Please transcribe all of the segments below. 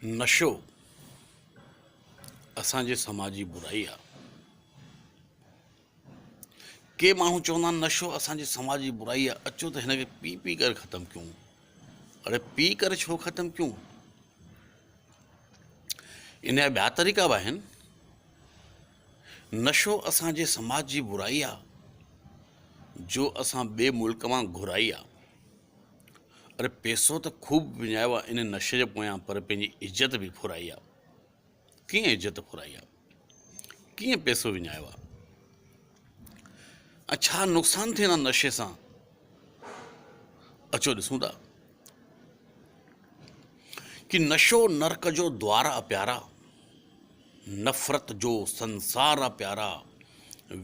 नशो असांजे समाज जी बुराई आहे। के माण्हू चवंदा आहिनि नशो असांजे समाज जी बुराई आहे, अचो त हिन खे पी पी करे ख़तमु कयूं। अड़े पी करे छो ख़तमु कयूं? इन जा ॿिया तरीक़ा बि आहिनि। नशो असांजे समाज जी बुराई आहे जो असां ॿिए मुल्क मां घुराई आहे। अरे पैसो त खूब विञायो आहे इन नशे जे पोयां, पर पंहिंजी इज़त बि फुराई आहे। कीअं इज़त फुराई आहे? कीअं पैसो विञायो आहे? छा नुक़सान थिए न नशे सां? अचो ॾिसूं था कि नशो नरक जो द्वार आहे प्यारा, नफ़रत जो संसार आहे प्यारा,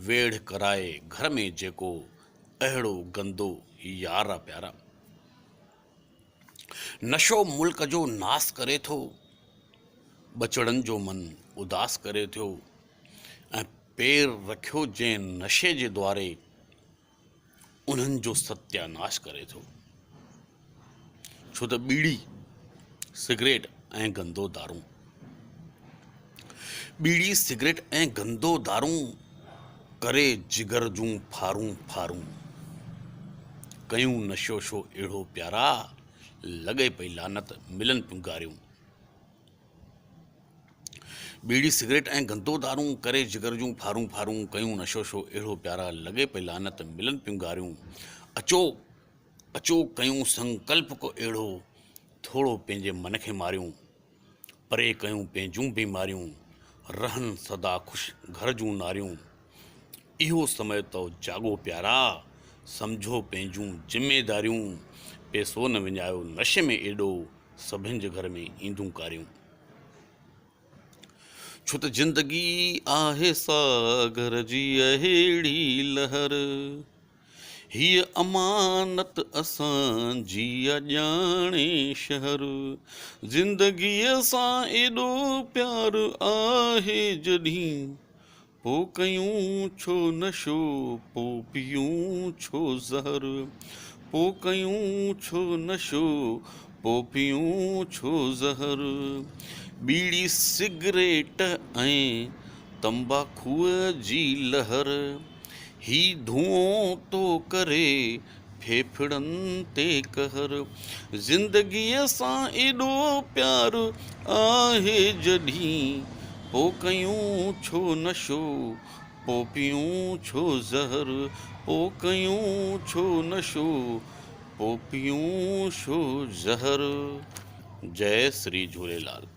वेड़ कराए घर में जेको अहिड़ो गंदो यार आहे प्यारा। नशो मुल्क जो नास करे थो, बचड़नि जो मन उदास करे थो, ऐं पेर रखियो जंहिं नशे जे द्वारे उन्हनि जो सत्यानाश करे थो। छो त बीड़ी, सिगरेट ऐं गंदो दारू, बीड़ी सिगरेट ऐं गंदो दारू करे जिगर जूं फारूं फारूं। कयूं नशो शो अहिड़ो प्यारा, लॻे पई लानत मिलनि पियूं गारियूं। बीड़ी सिगरेट ऐं गंदो दारू करे जिगर जूं फारूं फारूं, कयूं नशो शो अहिड़ो प्यारा, लॻे पई लानत मिलनि पियूं गारियूं। अचो अचो कयूं संकल्प को अहिड़ो, थोरो पंहिंजे मन खे मारियूं, परे कयूं पंहिंजूं बीमारियूं, रहनि सदा ख़ुशि घर जूं नारियूं। इहो समय तो जाॻो प्यारा, सम्झो पंहिंजूं ज़िमेदारियूं, पैसो न विञायो नशे में एॾो, सभिनि जे घर में ईंदियूं कारियूं। छो त ज़िंदगी आहे सागर जी अहिड़ी लहर, हीअ अमानत असांजी अॼाणे शहर। ज़िंदगीअ सां एॾो प्यार आहे जॾहिं, पो कयूं छो नशो, पो पियूं छो ज़हर। पो कयूं छो नशो, पो पियूं छो ज़हर। बीड़ी सिगरेट ऐं तंबाकूअ जी लहर, ही धुओं तो करे फेफड़नि ते कहर। ज़िंदगीअ सां एॾो प्यार आहे जॾहिं, पो कयूं छो नशो, पो पियूं छो ज़हर। पो कयूं छो नशो, पो पियूं छो ज़हर। जय श्री झूलेलाल।